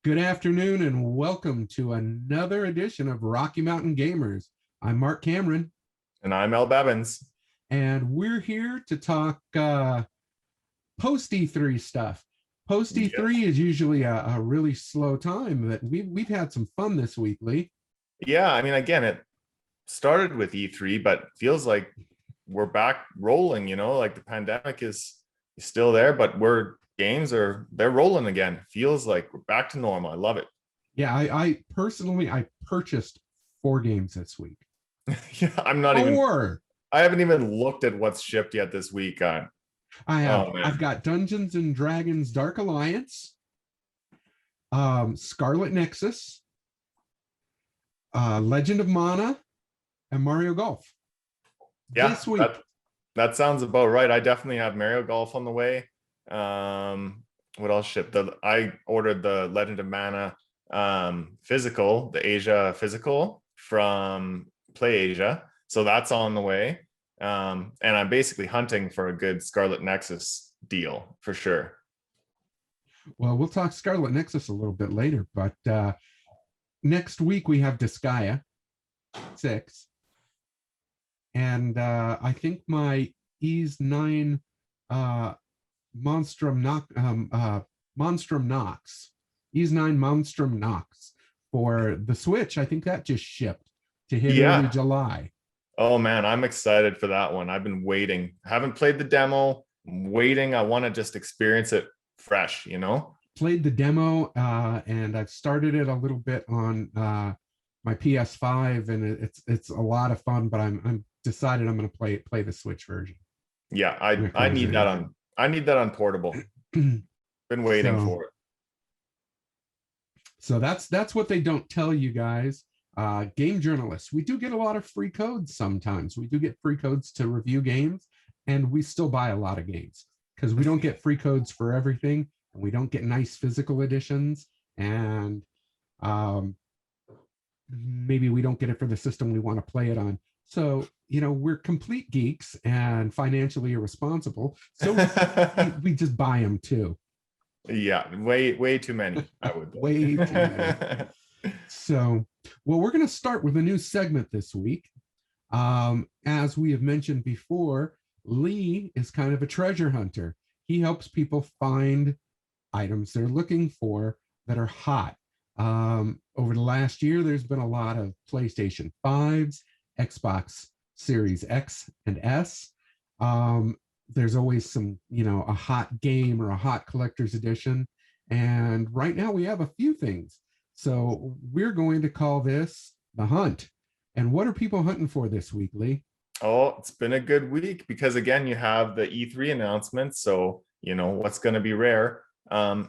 Good afternoon and welcome to another edition of Rocky Mountain Gamers. I'm Mark Cameron, And I'm Lbabinz. and we're here to talk post E3 stuff. Post Yes. E3 is usually a really slow time, but we've had some fun this week, Lee. Yeah, I mean, again, it started with E3, but feels like we're back rolling, like the pandemic is still there, but they're rolling again. Feels like we're back to normal. I love it. Yeah, I personally I purchased 4 games this week. Yeah, Four. I haven't even looked at what's shipped yet this week. Oh I've man. got Dungeons and Dragons Dark Alliance, Scarlet Nexus, Legend of Mana, and Mario Golf Yeah, this week. that sounds about right. I definitely have Mario Golf on the way. What else shipped? I ordered the Legend of Mana physical, the Asia physical from Play Asia. So that's on the way. And I'm basically hunting for a good Scarlet Nexus deal for sure. Well, we'll talk Scarlet Nexus a little bit later, but next week we have Disgaea 6. And I think my Ease 9 Monstrum Nox, Ease 9 Monstrum Nox for the Switch. I think that just shipped to hit early Yeah. July. Oh man, I'm excited for that one. I've been waiting. Haven't played the demo. I'm waiting. I want to just experience it fresh. Played the demo and I've started it a little bit on my PS5, and it's a lot of fun. But I'm decided I'm going to play the Switch version. Yeah, I need that on portable. Been waiting for it. So that's what they don't tell you guys. Game journalists, we do get a lot of free codes sometimes. We do get free codes to review games, and we still buy a lot of games because we don't get free codes for everything, and we don't get nice physical editions, and maybe we don't get it for the system we want to play it on. So, we're complete geeks and financially irresponsible. So we just buy them too. Yeah, way too many, I would Way too many. So, well, we're going to start with a new segment this week. As we have mentioned before, Lee is kind of a treasure hunter. He helps people find items they're looking for that are hot. Over the last year, there's been a lot of PlayStation 5s, Xbox Series X and S. There's always some, a hot game or a hot collector's edition. And right now we have a few things. So we're going to call this the hunt. And what are people hunting for this week, Lee? Oh, it's been a good week because again, you have the E3 announcements. So, what's going to be rare. And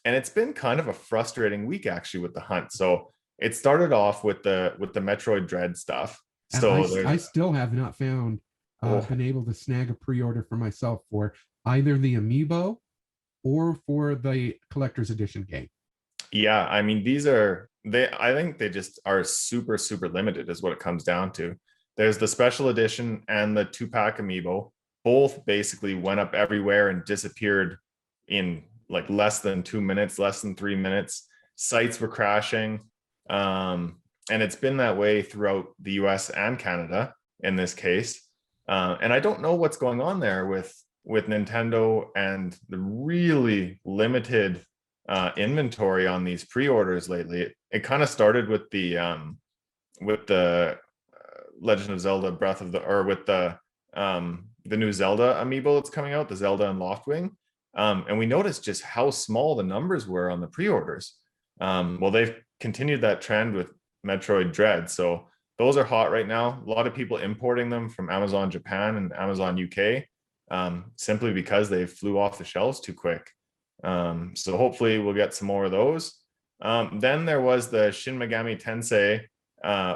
it's been kind of a frustrating week actually with the hunt. So it started off with the Metroid Dread stuff. And So I still have not found been able to snag a pre-order for myself for either the amiibo or for the collector's edition game. Yeah, I mean, I think they just are super, super limited is what it comes down to. There's the special edition and the 2-pack amiibo. Both basically went up everywhere and disappeared in like less than 2 minutes, less than 3 minutes. Sites were crashing. And it's been that way throughout the US and Canada in this case. And I don't know what's going on there with Nintendo and the really limited inventory on these pre-orders lately. It kind of started with the Legend of Zelda with the new Zelda amiibo that's coming out, the Zelda and Loftwing. And we noticed just how small the numbers were on the pre-orders. Well, they've continued that trend with Metroid Dread. So those are hot right now. A lot of people importing them from Amazon Japan and Amazon UK simply because they flew off the shelves too quick. So hopefully we'll get some more of those. Then there was the Shin Megami Tensei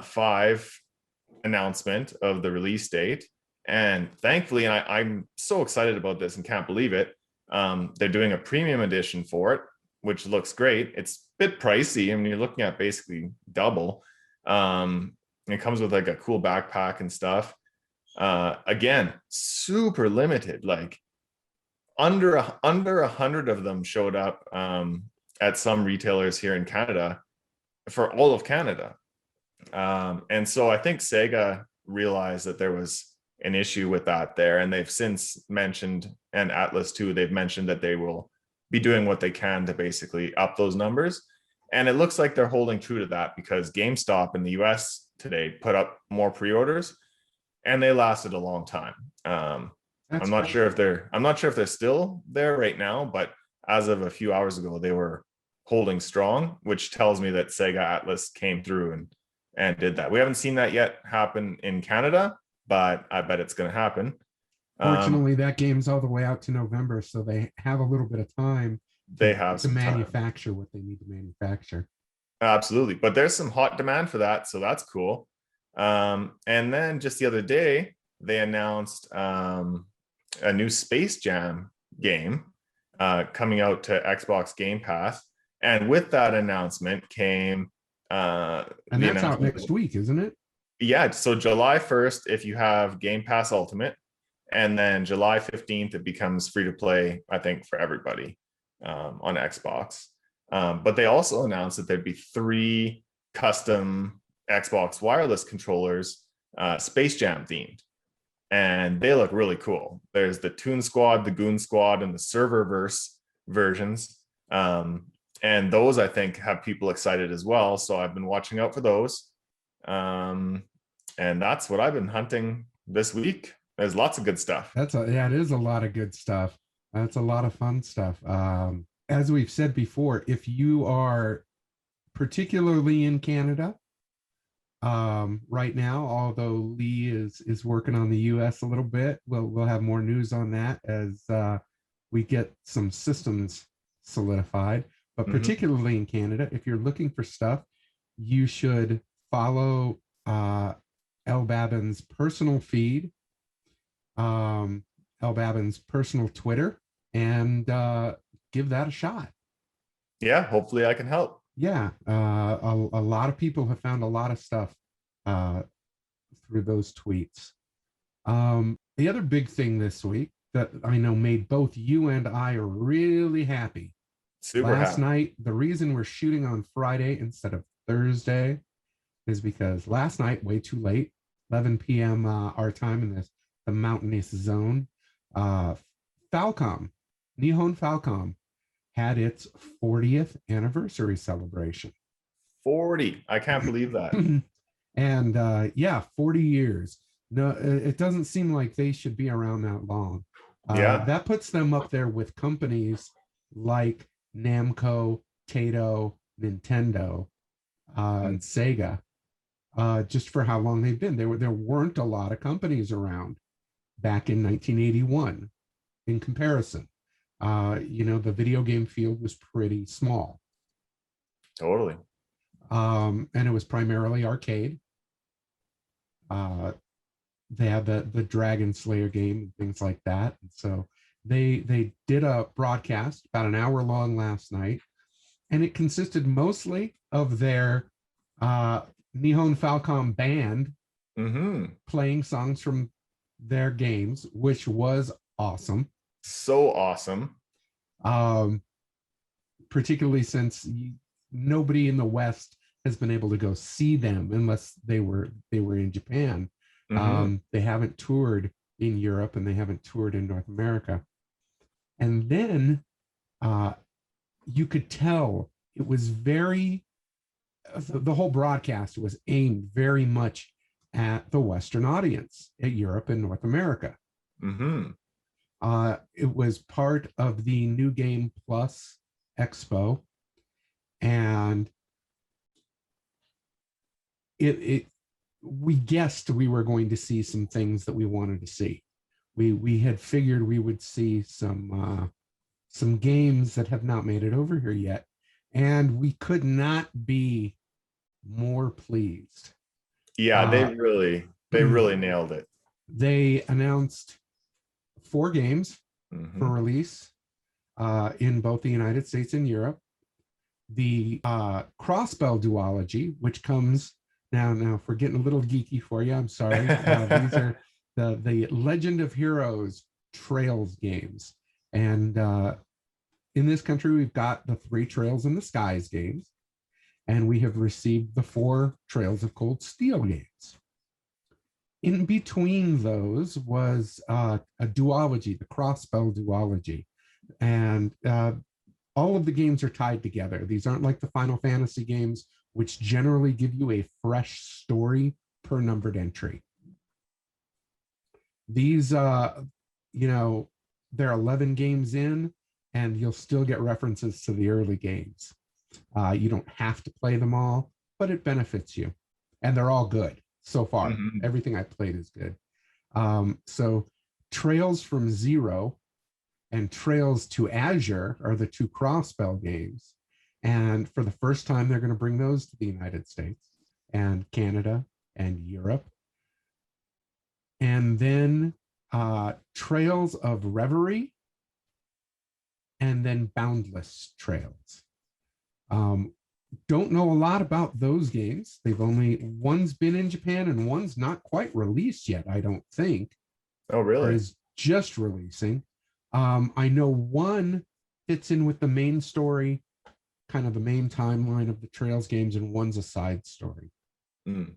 5 announcement of the release date. And thankfully, and I'm so excited about this and can't believe it, they're doing a premium edition for it, which looks great. It's a bit pricey. I mean, you're looking at basically double. It comes with like a cool backpack and stuff. Again, super limited, like under 100 of them showed up at some retailers here in Canada for all of Canada. And so I think Sega realized that there was an issue with that there, and they've since mentioned, and Atlas too, they've mentioned that they will be doing what they can to basically up those numbers. And it looks like they're holding true to that, because GameStop in the US today put up more pre-orders and they lasted a long time. I'm not sure if they're still there right now, but as of a few hours ago, they were holding strong, which tells me that Sega Atlas came through and did that. We haven't seen that yet happen in Canada, but I bet it's going to happen. Fortunately, that game's all the way out to November, so they have a little bit of time to manufacture what they need to manufacture. Absolutely. But there's some hot demand for that, so that's cool. And then just the other day, they announced a new Space Jam game coming out to Xbox Game Pass. And with that announcement came... and that's out next week, isn't it? Yeah, so July 1st, if you have Game Pass Ultimate, and then July 15th, it becomes free to play, I think, for everybody on Xbox. But they also announced that there'd be 3 custom Xbox wireless controllers, Space Jam themed. And they look really cool. There's the Toon Squad, the Goon Squad, and the Serververse versions. And those, I think, have people excited as well. So I've been watching out for those. And that's what I've been hunting this week. There's lots of good stuff. It is a lot of good stuff. That's a lot of fun stuff. As we've said before, if you are particularly in Canada right now, although Lee is working on the US a little bit, we'll have more news on that as we get some systems solidified. But particularly in Canada, if you're looking for stuff, you should follow Lbabin's personal feed, Lbabin's personal Twitter, and give that a shot. Yeah, hopefully I can help. Yeah, a lot of people have found a lot of stuff through those tweets. The other big thing this week that I know made both you and I really happy. Last night, the reason we're shooting on Friday instead of Thursday is because last night, way too late, 11 p.m. Our time in the mountainous zone, Nihon Falcom had its 40th anniversary celebration. 40. I can't believe that. And 40 years. No, it doesn't seem like they should be around that long. That puts them up there with companies like Namco, Taito, Nintendo, and Sega, just for how long they've been. There weren't a lot of companies around back in 1981 in comparison. The video game field was pretty small. Totally. And it was primarily arcade. They had the Dragon Slayer game and things like that. And so they did a broadcast about an hour long last night, and it consisted mostly of their Nihon Falcom band playing songs from their games, which was awesome. So awesome. Particularly since nobody in the West has been able to go see them unless they were in Japan. They haven't toured in Europe, and they haven't toured in North America. And then you could tell it was the whole broadcast was aimed very much at the Western audience, at Europe and North America. It was part of the New Game Plus Expo, and we guessed we were going to see some things that we wanted to see. We had figured we would see some games that have not made it over here yet, and we could not be more pleased. Yeah, they really nailed it. They announced 4 games for release in both the United States and Europe. The Crossbell duology, which comes now if we're getting a little geeky for you, I'm sorry. These are the Legend of Heroes Trails games. And in this country, we've got the 3 Trails in the Skies games, and we have received the 4 Trails of Cold Steel games. In between those was a duology, the Crossbell duology. And all of the games are tied together. These aren't like the Final Fantasy games, which generally give you a fresh story per numbered entry. These, you know, they're 11 games in, and you'll still get references to the early games. You don't have to play them all, but it benefits you. And they're all good so far. Mhm. Everything I played is good. So Trails from Zero and Trails to Azure are the 2 Crossbell games. And for the first time, they're going to bring those to the United States and Canada and Europe. And then Trails of Reverie, and then Boundless Trails. Don't know a lot about those games. One's been in Japan and one's not quite released yet, I don't think. Oh, really? Or is just releasing. I know one fits in with the main story, kind of the main timeline of the Trails games, and one's a side story. Mm.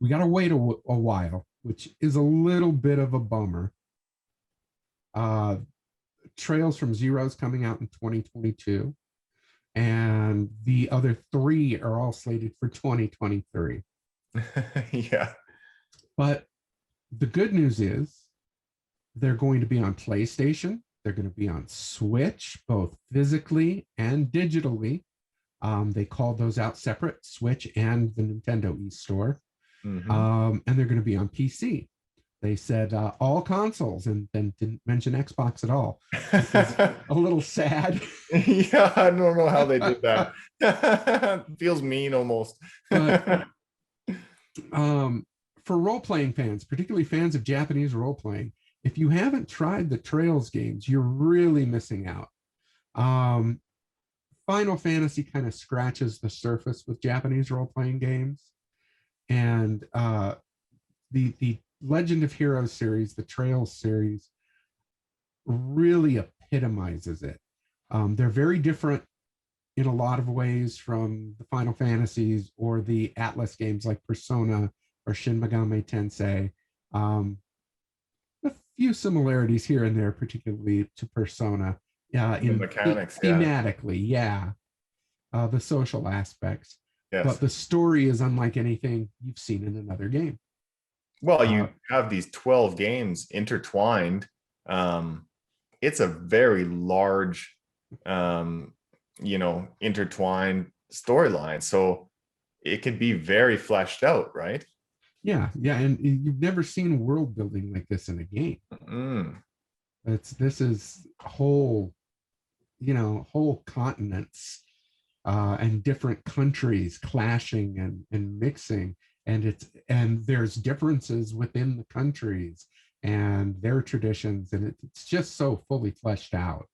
We got to wait a while, which is a little bit of a bummer. Trails from Zero is coming out in 2022, and the other 3 are all slated for 2023. Yeah. But the good news is they're going to be on PlayStation. They're going to be on Switch, both physically and digitally. They called those out separate, Switch and the Nintendo eStore. Mhm. And they're going to be on PC. They said all consoles, and then didn't mention Xbox at all, which is a little sad. Yeah, I don't know how they did that. Feels mean almost. But for role-playing fans, particularly fans of Japanese role-playing, if you haven't tried the Trails games, you're really missing out. Final Fantasy kind of scratches the surface with Japanese role-playing games, and the Legend of Heroes series, the Trails series, really epitomizes it. They're very different in a lot of ways from the Final Fantasies or the Atlas games like Persona or Shin Megami Tensei. A few similarities here and there, particularly to Persona. The mechanics, yeah. Thematically, yeah. The social aspects. Yes. But the story is unlike anything you've seen in another game. Well, you have these 12 games intertwined. It's a very large, intertwined storyline. So it could be very fleshed out, right? Yeah, and you've never seen world building like this in a game. Mm. This is whole continents and different countries clashing and mixing, and there's differences within the countries and their traditions, and it's just so fully fleshed out.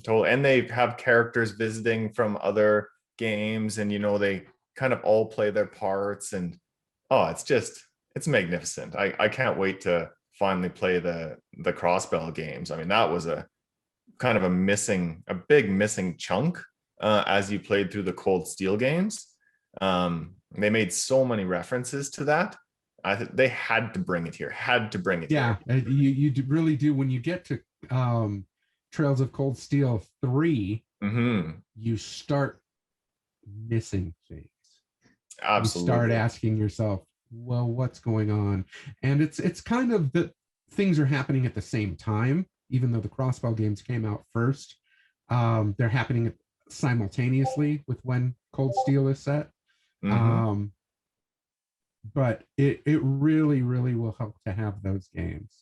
Totally. And they have characters visiting from other games, and they kind of all play their parts, and it's magnificent. I can't wait to finally play the Crossbell games. I mean, that was a kind of a big missing chunk as you played through the Cold Steel games. They made so many references to that. They had to bring it here. Yeah, you really do. When you get to Trails of Cold Steel 3, you start missing things. Absolutely. You start asking yourself, well, what's going on? And it's kind of that things are happening at the same time, even though the Crossbell games came out first. They're happening simultaneously with when Cold Steel is set. But it really, really will help to have those games.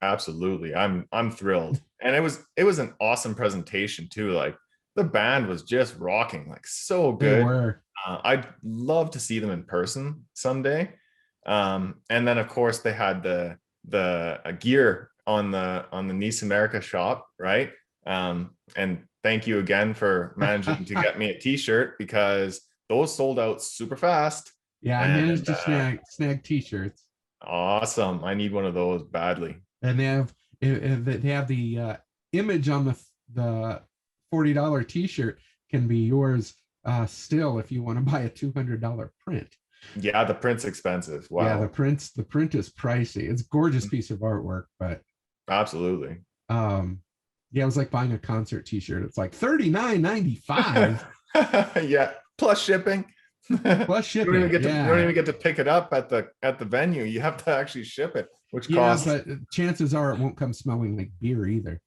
Absolutely. I'm thrilled. And it was an awesome presentation too. Like, the band was just rocking, like, so good. They were. I'd love to see them in person someday. And then of course they had the gear on the NIS America shop, right? And thank you again for managing to get me a t-shirt, because those sold out super fast. Yeah, I managed to snag t-shirts. Awesome. I need one of those badly. And they have the image on the $40 t-shirt can be yours still if you want to buy a $200 print. Yeah, the print's expensive. Wow. Yeah, the print is pricey. It's a gorgeous piece of artwork, but absolutely. Yeah, it was like buying a concert t-shirt. It's like $39.95. Yeah, plus shipping. Plus shipping. You don't even get to pick it up at the venue. You have to actually ship it, which costs. But chances are it won't come smelling like beer either.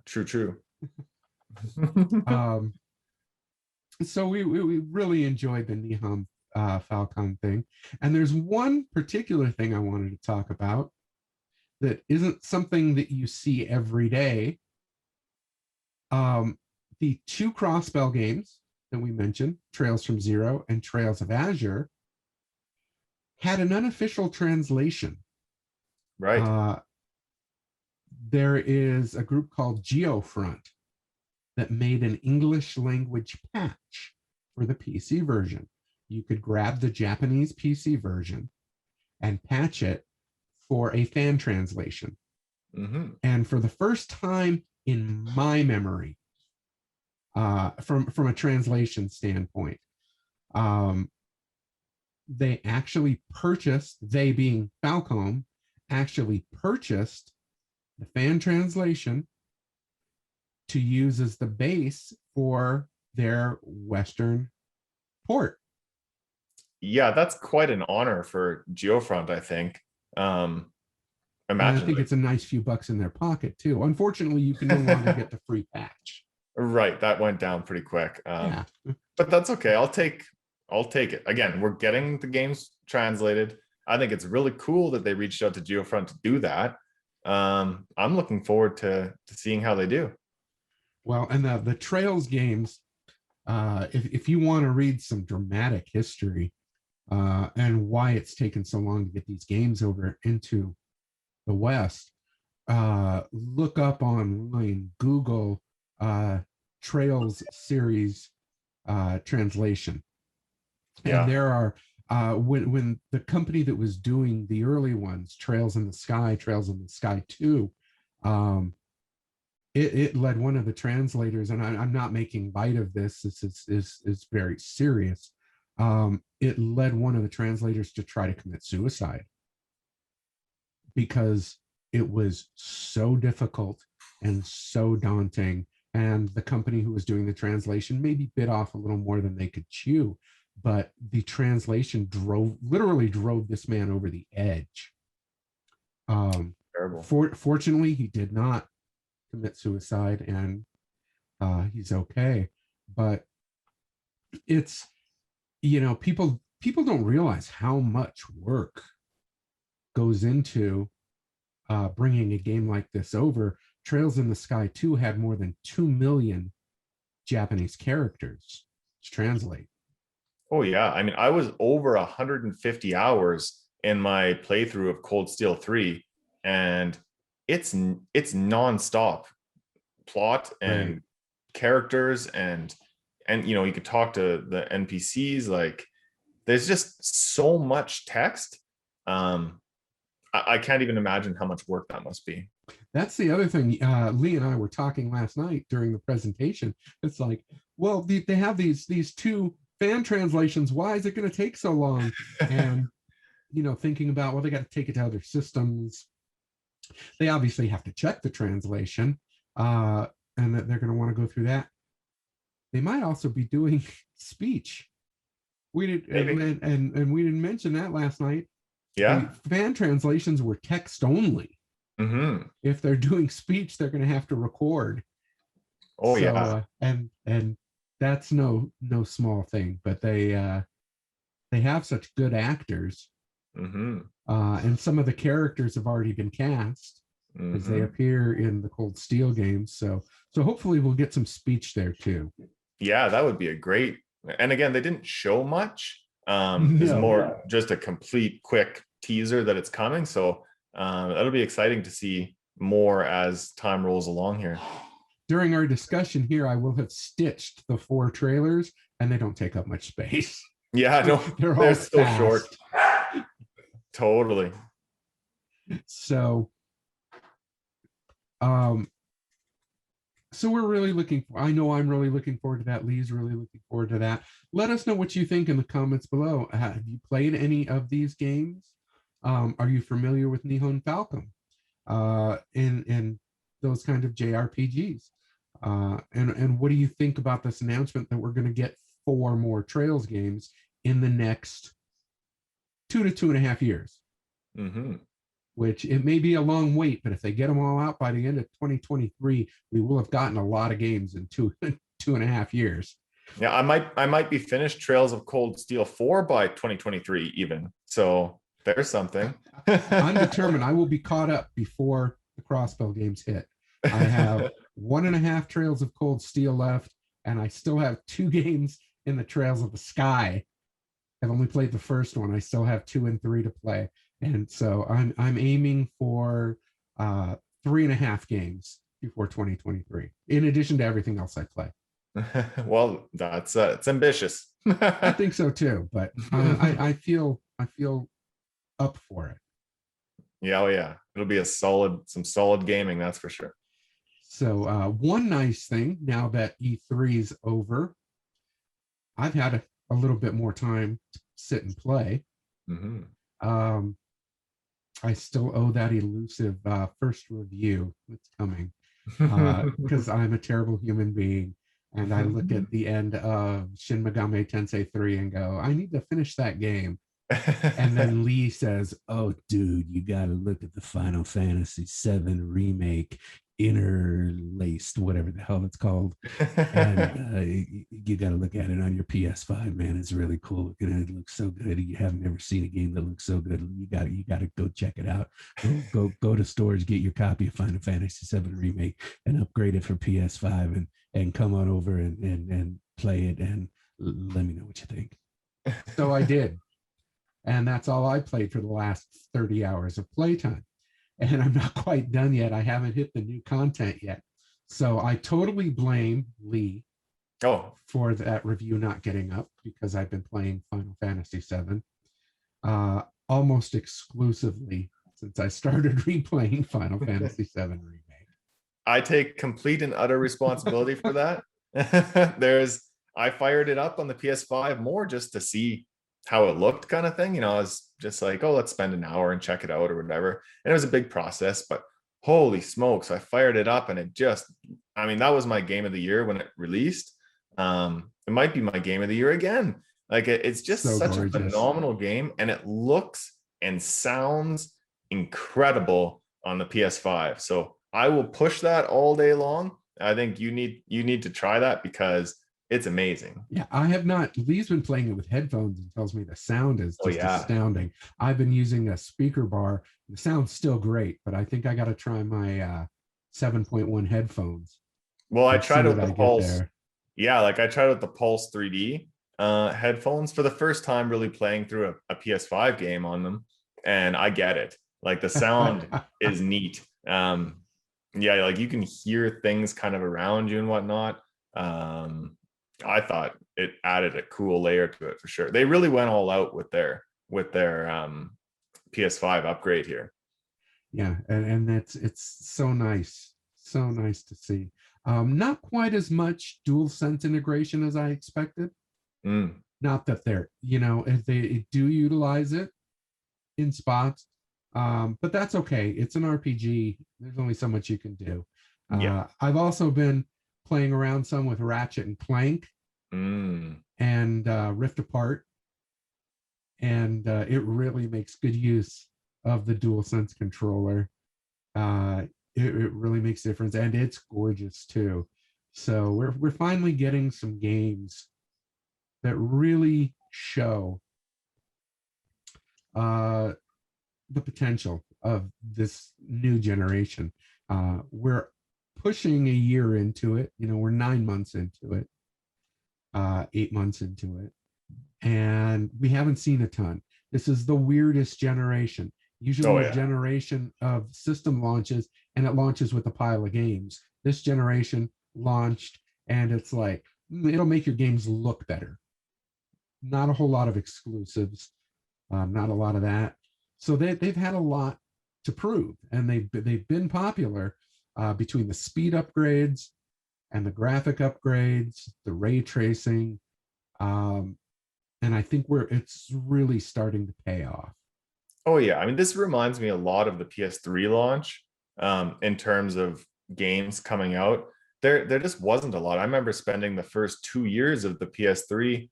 True. So we really enjoyed the Nihon Falcom thing. And there's one particular thing I wanted to talk about that isn't something that you see every day. The two Crossbell games that we mentioned, Trails from Zero and Trails of Azure, had an unofficial translation. Right. There is a group called GeoFront that made an English language patch for the PC version. You could grab the Japanese PC version and patch it for a fan translation. Mm-hmm. And for the first time in my memory, from a translation standpoint, they actually purchased, they being Falcom, actually purchased the fan translation to use as the base for their Western port. Yeah, that's quite an honor for GeoFront, I think. Imagine. And I think it's a nice few bucks in their pocket too. Unfortunately, you can no longer get the free patch. Right, that went down pretty quick. Yeah. But that's okay. I'll take it. Again, we're getting the games translated. I think it's really cool that they reached out to GeoFront to do that. I'm looking forward to seeing how they do. Well, and the Trails games, if you want to read some dramatic history and why it's taken so long to get these games over into the West, look up online, Google Trails series translation. Yeah. And there are when the company that was doing the early ones, Trails in the Sky 2, it led one of the translators, and I'm not making light of this. This is very serious. It led one of the translators to try to commit suicide because it was so difficult and so daunting. And the company who was doing the translation maybe bit off a little more than they could chew, but the translation literally drove this man over the edge. Terrible. Fortunately, he did not commit suicide, and he's okay. But it's, people don't realize how much work goes into bringing a game like this over. Trails in the Sky 2 had more than 2 million Japanese characters to translate. Oh yeah, I mean, I was over 150 hours in my playthrough of Cold Steel 3, and it's nonstop plot and characters, and you could talk to the NPCs. Like, there's just so much text. I can't even imagine how much work that must be. That's the other thing. Lee and I were talking last night during the presentation. It's like, well, they have these two fan translations. Why is it going to take so long? And thinking about, well, they got to take it to other systems. They obviously have to check the translation, and that they're going to want to go through that. They might also be doing speech. We did, and we didn't mention that last night. Yeah, the fan translations were text only. Mm-hmm. If they're doing speech, they're going to have to record. Oh, so, yeah, and that's no small thing. But they have such good actors, mm-hmm. And some of the characters have already been cast as they appear in the Cold Steel games. So hopefully we'll get some speech there too. Yeah, that would be a great. And again, they didn't show much. It's more just a complete quick teaser that it's coming. So that'll be exciting to see more as time rolls along here. During our discussion here, I will have stitched the 4 trailers, and they don't take up much space. Yeah, no, they're so short. Totally. So, So we're really looking for, I know I'm really looking forward to that. Lee's really looking forward to that. Let us know what you think in the comments below. Have you played any of these games? Are you familiar with Nihon Falcom and those kind of JRPGs? And what do you think about this announcement that we're going to get 4 more Trails games in the next 2 to 2.5 years? Mm-hmm. Which it may be a long wait, but if they get them all out by the end of 2023, we will have gotten a lot of games in 2.5 years. Yeah, I might be finished Trails of Cold Steel 4 by 2023 even. So there's something. I'm determined I will be caught up before the Crossbow games hit. I have 1.5 Trails of Cold Steel left, and I still have 2 games in the Trails of the Sky. I've only played the first one. I still have 2 and 3 to play. And so I'm aiming for 3.5 games before 2023, in addition to everything else I play. Well, that's it's ambitious. I think so too, but I feel up for it. Yeah, oh yeah, it'll be some solid gaming, that's for sure. So one nice thing now that E3's over, I've had a little bit more time to sit and play. Mm-hmm. I still owe that elusive first review that's coming because I'm a terrible human being. And I look at the end of Shin Megami Tensei 3 and go, I need to finish that game. And then Lee says, oh, dude, you got to look at the Final Fantasy VII Remake interlaced, whatever the hell it's called. And you got to look at it on your PS5, man. It's really cool. It looks so good. You haven't ever seen a game that looks so good. You got to go check it out. Go to stores, get your copy of Final Fantasy VII Remake and upgrade it for PS5 and come on over and play it and let me know what you think. So I did. And that's all I played for the last 30 hours of playtime. And I'm not quite done yet. I haven't hit the new content yet. So I totally blame Lee for that review not getting up because I've been playing Final Fantasy VII almost exclusively since I started replaying Final Fantasy VII Remake. I take complete and utter responsibility for that. I fired it up on the PS5 more just to see how it looked kind of thing. I was just like, oh, let's spend an hour and check it out or whatever. And it was a big process, but holy smokes, I fired it up and that was my game of the year when it released. It might be my game of the year again. Like it's just so such gorgeous. A phenomenal game, and it looks and sounds incredible on the PS5. So I will push that all day long. I think you need to try that because it's amazing. Yeah, I have not. Lee's been playing it with headphones and tells me the sound is just astounding. I've been using a speaker bar. The sound's still great, but I think I got to try my 7.1 headphones. Well, I tried it with the Pulse. Yeah, like I tried it with the Pulse 3D headphones for the first time, really playing through a PS5 game on them, and I get it. Like the sound is neat. Yeah, like you can hear things kind of around you and whatnot. I thought it added a cool layer to it for sure. They really went all out with their PS5 upgrade here. Yeah, and it's so nice to see. Not quite as much DualSense integration as I expected. Not that if they do utilize it in spots, but that's okay. It's an RPG. There's only so much you can do. I've also been playing around some with Ratchet and Clank and Rift Apart, and it really makes good use of the DualSense controller. It really makes a difference, and it's gorgeous too. So we're finally getting some games that really show the potential of this new generation. We're pushing a year into it. We're 9 months into it, 8 months into it, and we haven't seen a ton. This is the weirdest generation. Usually a generation of system launches, and it launches with a pile of games. This generation launched, and it's like, it'll make your games look better. Not a whole lot of exclusives, not a lot of that. So they've had a lot to prove, and they've been popular between the speed upgrades, and the graphic upgrades, the ray tracing, and I think it's really starting to pay off. Oh yeah, I mean, this reminds me a lot of the PS3 launch, in terms of games coming out. There just wasn't a lot. I remember spending the first 2 years of the PS3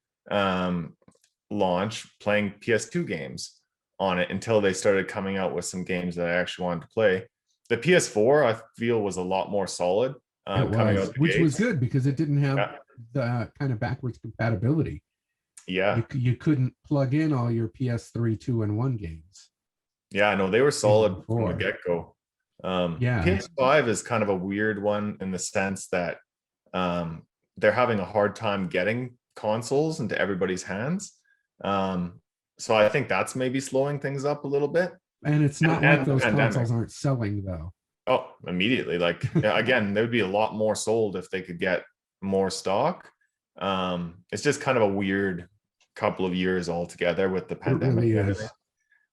launch playing PS2 games on it until they started coming out with some games that I actually wanted to play. The PS4 I feel was a lot more solid, coming out the Which was gates. good because it didn't have Yeah, the kind of backwards compatibility. yeah, You couldn't plug in all your PS3 2-in-1 games. yeah. No, they were solid from the get-go. Yeah, PS5 is kind of a weird one in the sense that they're having a hard time getting consoles into everybody's hands. So I think that's maybe slowing things up a little bit. and it's not And like those pandemic. consoles aren't selling though. Oh, immediately. Like again, there would be a lot more sold if they could get more stock. It's just kind of a weird couple of years altogether with the pandemic, It really is.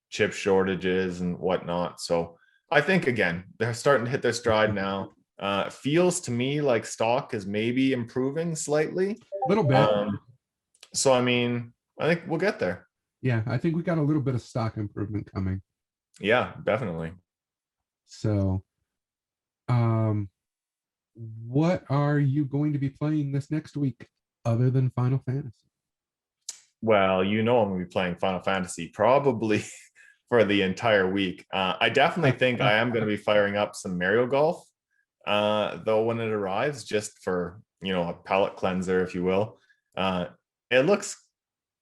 chip shortages and whatnot. So I think again, they're starting to hit their stride now. It feels to me like stock is maybe improving slightly. A little bit. So I mean, I think we'll get there. Yeah, I think we got a little bit of stock improvement coming. Yeah, definitely. So, what are you going to be playing this next week other than Final Fantasy? Well, I'm going to be playing Final Fantasy probably for the entire week. I definitely think I am going to be firing up some Mario Golf, though, when it arrives, just for, a palate cleanser, if you will. It looks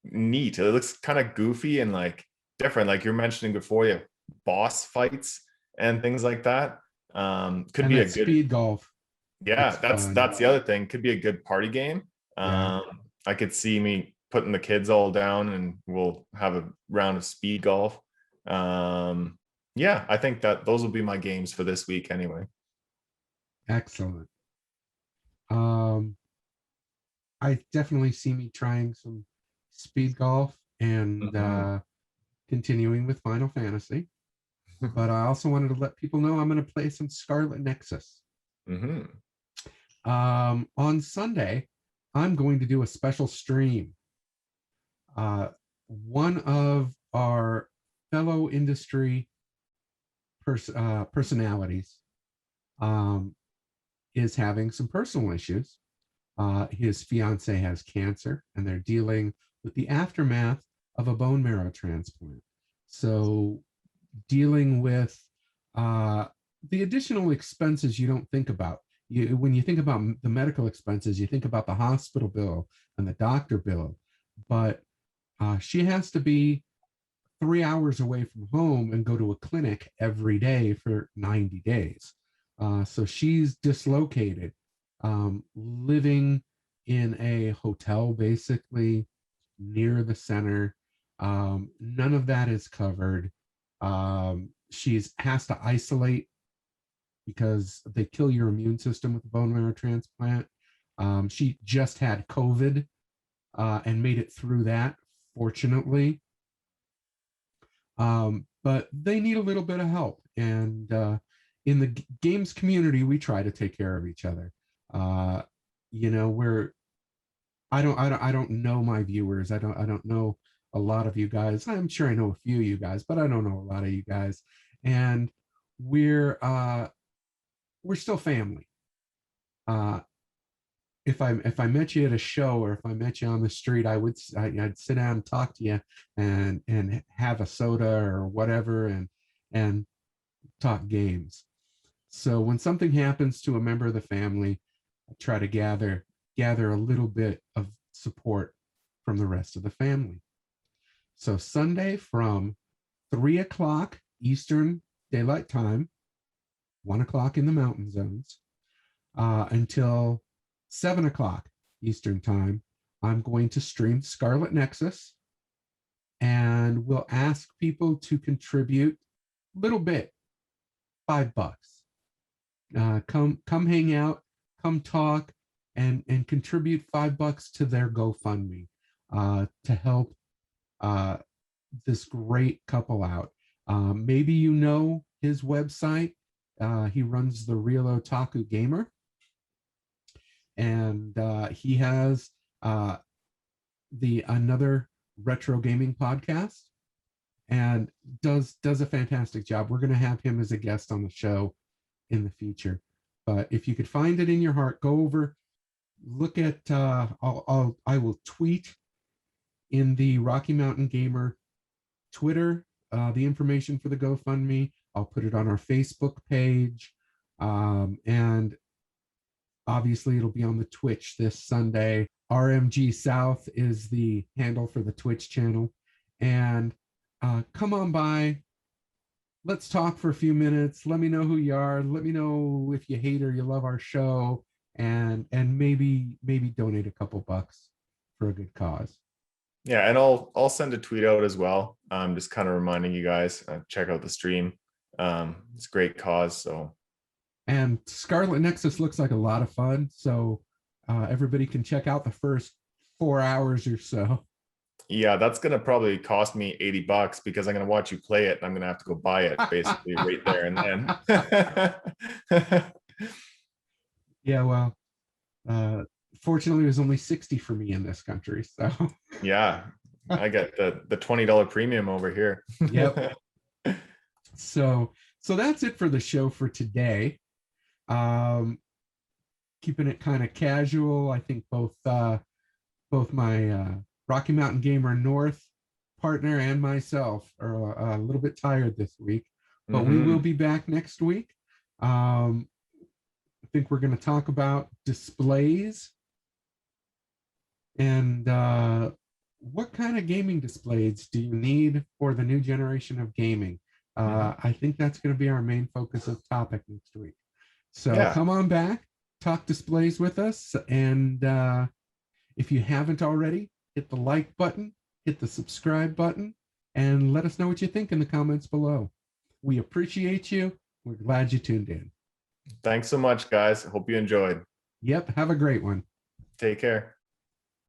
neat. It looks kind of goofy and like different. Like you're mentioning before, you have boss fights and things like that. Could be a good speed golf. Yeah, that's the other thing. Could be a good party game. Yeah. I could see me putting the kids all down and we'll have a round of speed golf. Yeah, I think that those will be my games for this week anyway. Excellent. I definitely see me trying some speed golf and continuing with Final Fantasy. But I also wanted to let people know I'm going to play some Scarlet Nexus. On Sunday, I'm going to do a special stream. One of our fellow industry personalities is having some personal issues. His fiance has cancer, and they're dealing with the aftermath of a bone marrow transplant. So, dealing with the additional expenses you don't think about. When you think about the medical expenses, you think about the hospital bill and the doctor bill, but she has to be 3 hours away from home and go to a clinic every day for 90 days. So she's dislocated, living in a hotel basically near the center. None of that is covered. She has to isolate because they kill your immune system with a bone marrow transplant. She just had COVID and made it through that, fortunately. But they need a little bit of help. And in the games community, we try to take care of each other. I don't know my viewers. I don't know a lot of you guys. I'm sure I know a few of you guys, but I don't know a lot of you guys. And we're still family. If I met you at a show or if I met you on the street, I'd sit down and talk to you and have a soda or whatever and talk games. So when something happens to a member of the family, I try to gather a little bit of support from the rest of the family. So Sunday from 3:00 Eastern Daylight Time, 1:00 in the Mountain Zones, until 7:00 Eastern Time, I'm going to stream Scarlet Nexus, and we'll ask people to contribute a little bit, $5. Come hang out, come talk, and contribute $5 to their GoFundMe to help this great couple out. Maybe you know his website. He runs the Real Otaku Gamer. and he has the Another Retro Gaming podcast, and does a fantastic job. We're going to have him as a guest on the show in the future. But if you could find it in your heart, go over, look at. I will tweet in the Rocky Mountain Gamer Twitter the information for the GoFundMe. I'll put it on our Facebook page, and obviously it'll be on the Twitch this Sunday. RMG South is the handle for the Twitch channel, and come on by. Let's talk for a few minutes. Let me know who you are. Let me know if you hate or you love our show, and maybe donate a couple bucks for a good cause. Yeah, and I'll send a tweet out as well. Just kind of reminding you guys, check out the stream. It's a great cause. So, and Scarlet Nexus looks like a lot of fun. So everybody can check out the first 4 hours or so. Yeah, that's gonna probably cost me $80 because I'm gonna watch you play it, and I'm gonna have to go buy it basically right there and then. Yeah, well, fortunately, it was only 60 for me in this country. So yeah, I get the $20 premium over here. Yep. So that's it for the show for today. Keeping it kind of casual. I think both my Rocky Mountain Gamer North partner and myself are a little bit tired this week, but we will be back next week. I think we're going to talk about displays and what kind of gaming displays do you need for the new generation of gaming? I think that's going to be our main focus of topic next week. So come on back, talk displays with us, and if you haven't already, hit the like button, hit the subscribe button, and let us know what you think in the comments below. We appreciate you. We're glad you tuned in. Thanks so much, guys. Hope you enjoyed. Yep. Have a great one. Take care.